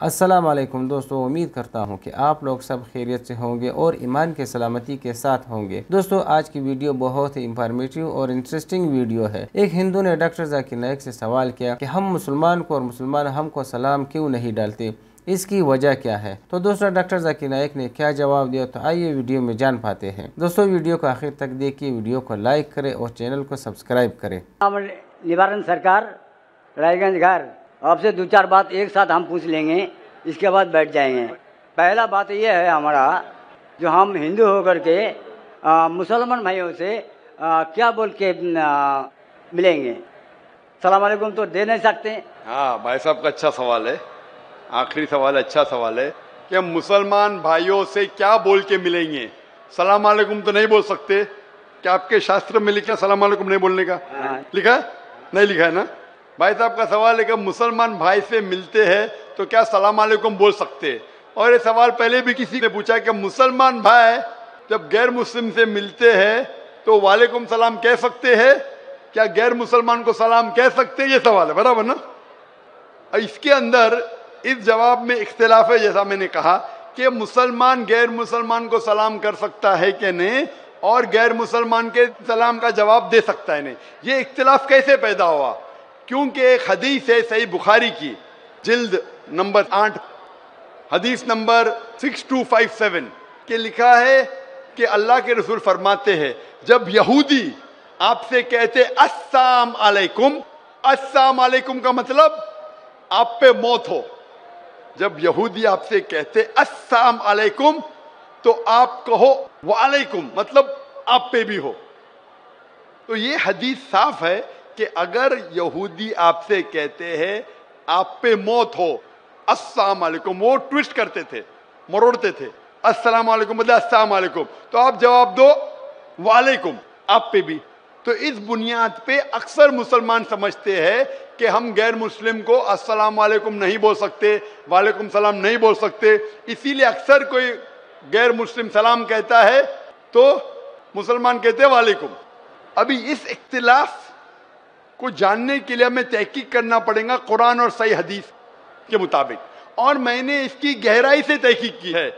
السلام علیکم دوستو، امید کرتا ہوں کہ آپ لوگ سب خیریت سے ہوں گے اور ایمان کے سلامتی کے ساتھ ہوں گے۔ دوستو، آج کی ویڈیو بہت ہی انفارمیٹیو اور انٹرسٹنگ ویڈیو ہے۔ ایک ہندو نے ڈاکٹر ذاکر نائک سے سوال کیا کہ ہم مسلمان کو اور مسلمان ہم کو سلام کیوں نہیں ڈالتے، اس کی وجہ کیا ہے؟ تو دوستو، ڈاکٹر ذاکر نائک نے کیا جواب دیا، تو آئیے ویڈیو میں جان پاتے ہیں۔ دوستو، ویڈیو کو آخر تک دیکھیے، ویڈیو کو لائک کریں اور چینل کو سبسکرائب کریں۔ نوارن سرکار، رائے گنج گھر، آپ سے دو چار بات ایک ساتھ ہم پوچھ لیں گے، اس کے بعد بیٹھ جائیں گے۔ پہلا بات یہ ہے ہمارا، جو ہم ہندو ہو کر کے مسلمان بھائیوں سے کیا بول کے ملیں گے؟ السلام علیکم تو دے نہیں سکتے؟ ہاں بھائی صاحب کا اچھا سوال ہے، آخری سوال اچھا سوال ہے کہ ہم مسلمان بھائیوں سے کیا بول کے ملیں گے؟ سلام علیکم تو نہیں بول سکتے؟ کیا آپ کے شاستر میں لکھا سلام علیکم نہیں بولنے کا؟ لکھا ہے؟ نہیں لکھا ہے نا؟ بھائی صاحب کا سوال ہے کہ مسلمان بھائی سے ملتے ہیں تو کیا سلام علیکم بول سکتے؟ اور یہ سوال پہلے بھی کسی نے پوچھا کہ مسلمان بھائی جب غیر مسلم سے ملتے ہیں تو وعلیکم سلام کہہ سکتے ہیں؟ کیا غیر مسلمان کو سلام کہہ سکتے؟ یہ سوال ہے، برابر نا؟ اس کے اندر اس جواب میں اختلاف ہے، جیسا میں نے کہا کہ مسلمان غیر مسلمان کو سلام کر سکتا ہے کہ نہیں، اور غیر مسلمان کے سلام کا جواب دے سکتا ہے نہیں۔ یہ اختلاف کیسے پیدا ہوا؟ کیونکہ ایک حدیث ہے صحیح بخاری کی، جلد نمبر 8، حدیث نمبر 6257 کہ لکھا ہے کہ اللہ کے رسول فرماتے ہیں جب یہودی آپ سے کہتے السلام علیکم، السلام علیکم کا مطلب آپ پہ موت ہو، جب یہودی آپ سے کہتے السلام علیکم تو آپ کہو وعلیکم، مطلب آپ پہ بھی ہو۔ تو یہ حدیث صاف ہے کہ اگر یہودی آپ سے کہتے ہیں آپ پہ موت ہو السلام علیکم، وہ ٹویسٹ کرتے تھے، مروڑتے تھے، السلام علیکم مطلب السلام علیکم، تو آپ جواب دو وعلیکم، آپ پہ بھی۔ تو اس بنیاد پہ اکثر مسلمان سمجھتے ہیں کہ ہم غیر مسلم کو السلام علیکم نہیں بول سکتے، وعلیکم السلام نہیں بول سکتے، اسی لیے اکثر کوئی غیر مسلم سلام کہتا ہے تو مسلمان کہتے ہیں وعلیکم۔ ابھی اس اختلاف کو جاننے کے لیے ہمیں تحقیق کرنا پڑے گا قرآن اور صحیح حدیث کے مطابق، اور میں نے اس کی گہرائی سے تحقیق کی ہے۔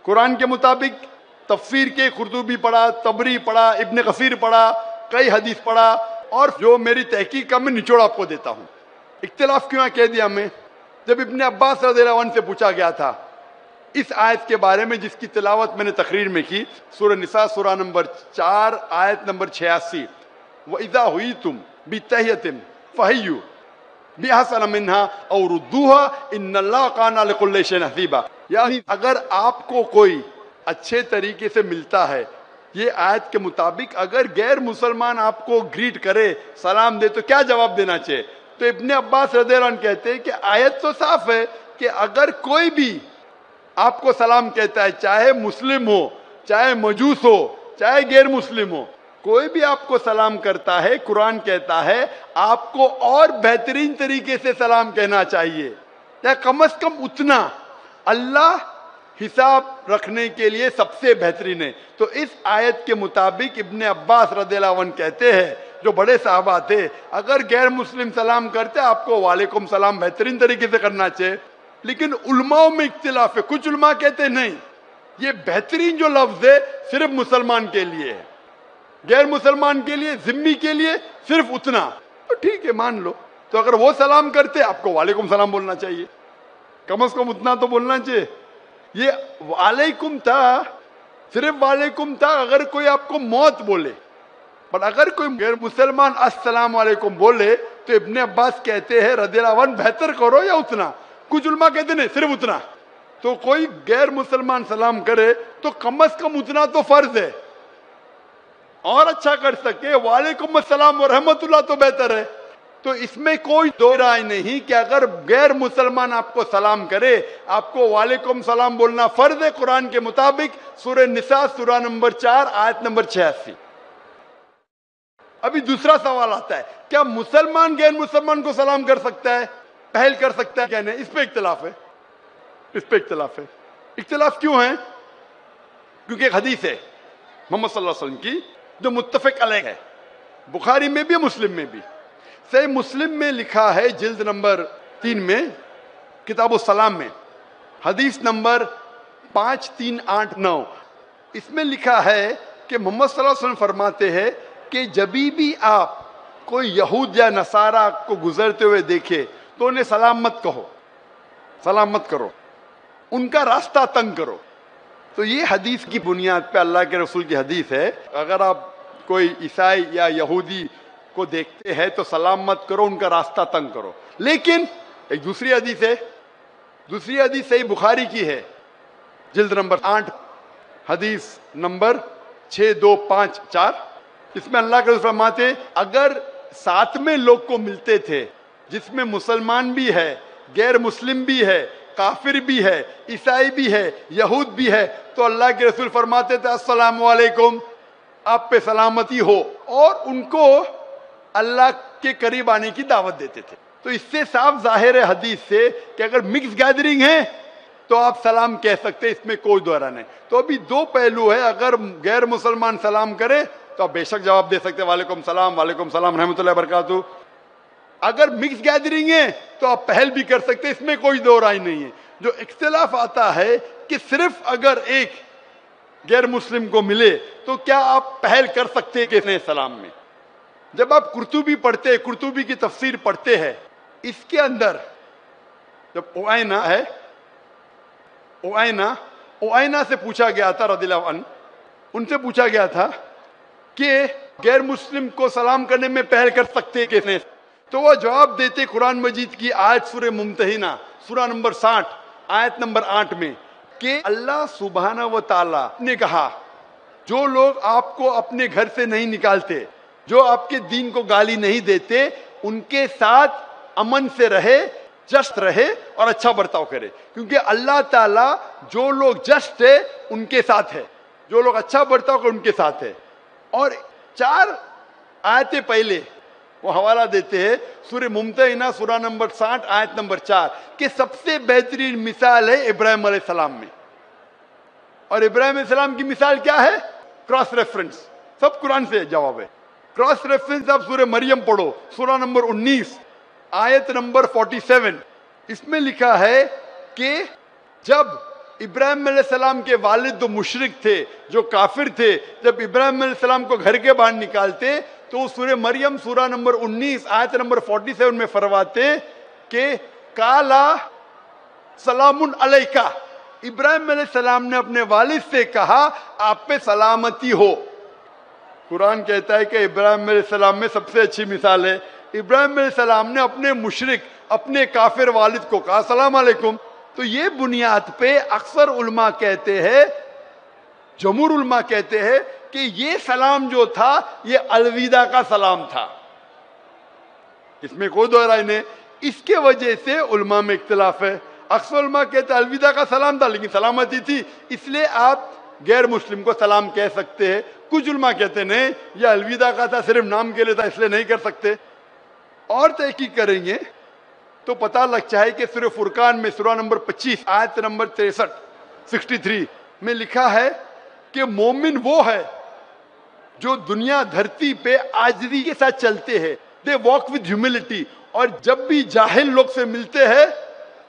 قرآن کے مطابق تفسیر کے قرطبی پڑھا، طبری پڑھا، ابن کثیر پڑھا، کئی حدیث پڑھا، اور جو میری تحقیق کا میں نچوڑ آپ کو دیتا ہوں۔ اختلاف کیوں کہہ دیا میں؟ جب ابن عباس رضی اللہ عنہ سے پوچھا گیا تھا اس آیت کے بارے میں جس کی تلاوت میں نے تقریر میں کی، سورہ نساء سورہ نمبر 4 آیت نمبر 86، وَإِذَا هُيِّتُمْ بِتَحِيَّةٍ فَحَيُّوا بِأَحْسَنَ مِنْهَا أَوْ رُدُّوهَا إِنَّ اللَّهَ كَانَ عَلَىٰ كُلِّ شَيْءٍ حَسِيبًا، یعنی اگر آپ کو کوئی اچھے طریقے سے ملتا ہے، یہ آیت کے مطابق اگر غیر مسلمان آپ کو گریٹ کرے، سلام دے، تو کیا جواب دینا چاہیے؟ تو ابن عباس رضی اللہ عنہ کہتے ہیں کہ آیت تو صاف ہے کہ اگر کوئی بھی آپ کو سلام کہتا ہے، چاہے مسلم ہو، چاہے مجوس ہو، چاہے غیر مسلم ہو، کوئی بھی آپ کو سلام کرتا ہے، قرآن کہتا ہے آپ کو اور بہترین طریقے سے سلام کہنا چاہیے، یا کم از کم اتنا۔ اللہ حساب رکھنے کے لیے سب سے بہترین ہے۔ تو اس آیت کے مطابق ابن عباس رضی اللہ عنہ کہتے ہیں، جو بڑے صحابہ تھے، اگر غیر مسلم سلام کرتے آپ کو وعلیکم سلام بہترین طریقے سے کرنا چاہیے۔ لیکن علماء میں اختلاف ہے، کچھ علماء کہتے نہیں، یہ بہترین جو لفظ ہے صرف مسلمان کے لیے ہے، غیر مسلمان کے لیے، ذمی کے لیے صرف اتنا۔ تو ٹھیک ہے، مان لو، تو اگر وہ سلام کرتے آپ کو وعلیکم سلام بولنا چاہیے، کم از کم اتنا تو بولنا چاہیے۔ یہ وعلیکم تھا، صرف وعلیکم تھا اگر کوئی آپ کو موت بولے، پر اگر کوئی غیر مسلمان السلام علیکم بولے تو ابن عباس کہتے ہیں رضی اللہ عنہ بہتر کرو یا اتنا۔ کچھ علماء کہتے نہیں، صرف اتنا۔ تو کوئی غیر مسلمان سلام کرے تو کم از کم اتنا تو فرض ہے، اور اچھا کر سکے وعلیکم السلام ورحمۃ اللہ تو بہتر ہے۔ تو اس میں کوئی دو رائے نہیں کہ اگر غیر مسلمان آپ کو سلام کرے آپ کو وعلیکم سلام بولنا فرض ہے قرآن کے مطابق، سورہ نساء سورہ نمبر 4 آیت نمبر 86۔ ابھی دوسرا سوال آتا ہے، کیا مسلمان غیر مسلمان کو سلام کر سکتا ہے، پہل کر سکتا ہے کیا نہیں؟ اس پہ اختلاف ہے، اس پہ اختلاف ہے۔ اختلاف کیوں ہے؟ کیونکہ ایک حدیث ہے محمد صلی اللہ علیہ وسلم کی جو متفق علیہ ہے، بخاری میں بھی مسلم میں بھی۔ صحیح مسلم میں لکھا ہے جلد نمبر 3 میں کتاب السلام میں حدیث نمبر 5389 اس میں لکھا ہے کہ محمد صلی اللہ علیہ وسلم فرماتے ہیں کہ جبھی بھی آپ کوئی یہود یا نصارہ کو گزرتے ہوئے دیکھے تو انہیں سلام مت کہو، سلام مت کرو، ان کا راستہ تنگ کرو۔ تو یہ حدیث کی بنیاد پہ اللہ کے رسول کی حدیث ہے، اگر آپ کوئی عیسائی یا یہودی کو دیکھتے ہیں تو سلام مت کرو، ان کا راستہ تنگ کرو۔ لیکن ایک دوسری حدیث ہے، دوسری حدیث صحیح بخاری کی ہے، جلد نمبر 8 حدیث نمبر 6254، اس میں اللہ کے رسول فرماتے اگر ساتھ میں لوگ کو ملتے تھے جس میں مسلمان بھی ہے، غیر مسلم بھی ہے، کافر بھی ہے، عیسائی بھی ہے، یہود بھی ہے، تو اللہ کے رسول فرماتے تھے السلام علیکم، آپ پہ سلامتی ہو، اور ان کو اللہ کے قریب آنے کی دعوت دیتے تھے۔ تو اس سے صاف ظاہر ہے حدیث سے کہ اگر مکس گیدرنگ ہے تو آپ سلام کہہ سکتے، اس میں کوئی دو رائے نہیں۔ تو ابھی دو پہلو ہے، اگر غیر مسلمان سلام کرے تو آپ بے شک جواب دے سکتے وعلیکم السلام، وعلیکم السلام رحمۃ اللہ وبرکاتہ۔ اگر مکس گیدرنگ ہے تو آپ پہل بھی کر سکتے، اس میں کوئی دو رائے نہیں ہے۔ جو اختلاف آتا ہے کہ صرف اگر ایک غیر مسلم کو ملے تو کیا آپ پہل کر سکتے کہ سلام میں؟ جب آپ قرطبی پڑھتے، قرطبی کی تفسیر پڑھتے ہیں، اس کے اندر جب اوائنا سے پوچھا گیا تھا رضی اللہ عنہ، ان سے پوچھا گیا تھا کہ غیر مسلم کو سلام کرنے میں پہل کر سکتے کیسے، تو وہ جواب دیتے قرآن مجید کی آیت سورہ ممتحنہ سورہ نمبر 60 آیت نمبر 8 میں کہ اللہ سبحانہ و تعالی نے کہا جو لوگ آپ کو اپنے گھر سے نہیں نکالتے، جو آپ کے دین کو گالی نہیں دیتے، ان کے ساتھ امن سے رہے، جسٹ رہے اور اچھا برتاؤ کرے، کیونکہ اللہ تعالیٰ جو لوگ جسٹ ہے ان کے ساتھ ہے، جو لوگ اچھا برتاؤ کرے ان کے ساتھ ہے۔ اور 4 آیتیں پہلے وہ حوالہ دیتے ہیں سورہ ممتحنہ سورہ نمبر 60 آیت نمبر 4 کہ سب سے بہترین مثال ہے ابراہیم علیہ السلام میں۔ اور ابراہیم علیہ السلام کی مثال کیا ہے؟ کراس ریفرنس، سب قرآن سے جواب ہے۔ کراس ریفرنس آپ سورہ مریم پڑھو سورہ نمبر 19 آیت نمبر 47، اس میں لکھا ہے کہ جب ابراہیم علیہ السلام کے والد جو مشرک تھے، جو کافر تھے، جب ابراہیم علیہ السلام کو گھر کے باہر نکالتے تو سورہ مریم سورہ نمبر 19 آیت نمبر 47 میں فرماتے کہ کالا سلام علیکہ، ابراہیم علیہ السلام نے اپنے والد سے کہا آپ پہ سلامتی ہو۔ قرآن کہتا ہے کہ ابراہیم علیہ السلام میں سب سے اچھی مثال ہے، ابراہیم علیہ السلام نے اپنے مشرک، اپنے کافر والد کو کہا السلام علیکم۔ تو یہ بنیاد پہ اکثر علماء کہتے ہیں، جمہور علماء کہتے ہیں کہ یہ سلام جو تھا یہ الوداع کا سلام تھا، اس میں کوئی دو رائے نہیں۔ اس کے وجہ سے علماء میں اختلاف ہے، اکثر علماء کہتے ہیں الوداع کا سلام تھا لیکن سلامتی تھی، اس لیے آپ غیر مسلم کو سلام کہہ سکتے ہیں۔ کچھ علماء کہتے ہیں نہیں یہ الوداع کا تھا، صرف نام کے لیے تھا اس لیے نہیں کر سکتے۔ اور تحقیق کریں گے تو پتہ لگتا ہے کہ سورہ فرقان میں سورہ نمبر 25 آیت نمبر 63 میں لکھا ہے کہ مومن وہ ہے جو دنیا دھرتی پہ عاجزی کے ساتھ چلتے ہیں، دے واک ود ہیوملٹی، اور جب بھی جاہل لوگ سے ملتے ہیں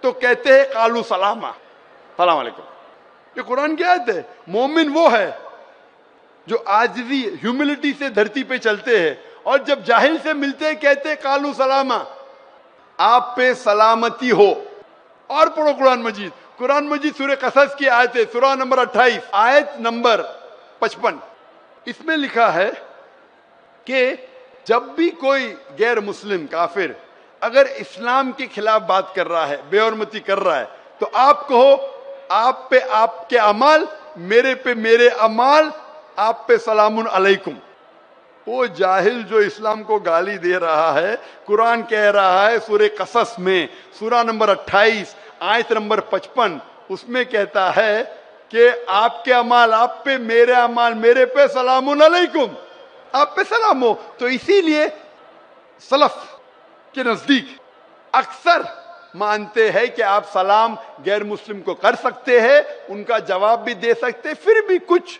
تو کہتے ہیں قالو سلاما، سلام علیکم۔ یہ قرآن کی آیت ہے، مومن وہ ہے جو عاجزی ہیوملٹی سے دھرتی پہ چلتے ہیں اور جب جاہل سے ملتے ہیں کہتے ہیں قالو سلاما، آپ پہ سلامتی ہو۔ اور پڑھو قرآن مجید، قرآن مجید سورہ قصص کی آیت ہے سورہ نمبر 28 آیت نمبر 55، اس میں لکھا ہے کہ جب بھی کوئی غیر مسلم کافر اگر اسلام کے خلاف بات کر رہا ہے، بے حرمتی کر رہا ہے، تو آپ کہو آپ پہ آپ کے اعمال، میرے پہ میرے اعمال، آپ پہ سلام علیکم۔ وہ جاہل جو اسلام کو گالی دے رہا ہے، قرآن کہہ رہا ہے سورہ قصص میں سورہ نمبر 28 آیت نمبر 55، اس میں کہتا ہے کہ آپ کے اعمال آپ پہ، میرے اعمال میرے پہ، سلام علیکم، آپ پہ سلام ہو۔ تو اسی لیے سلف کے نزدیک اکثر مانتے ہیں کہ آپ سلام غیر مسلم کو کر سکتے ہیں، ان کا جواب بھی دے سکتے، پھر بھی کچھ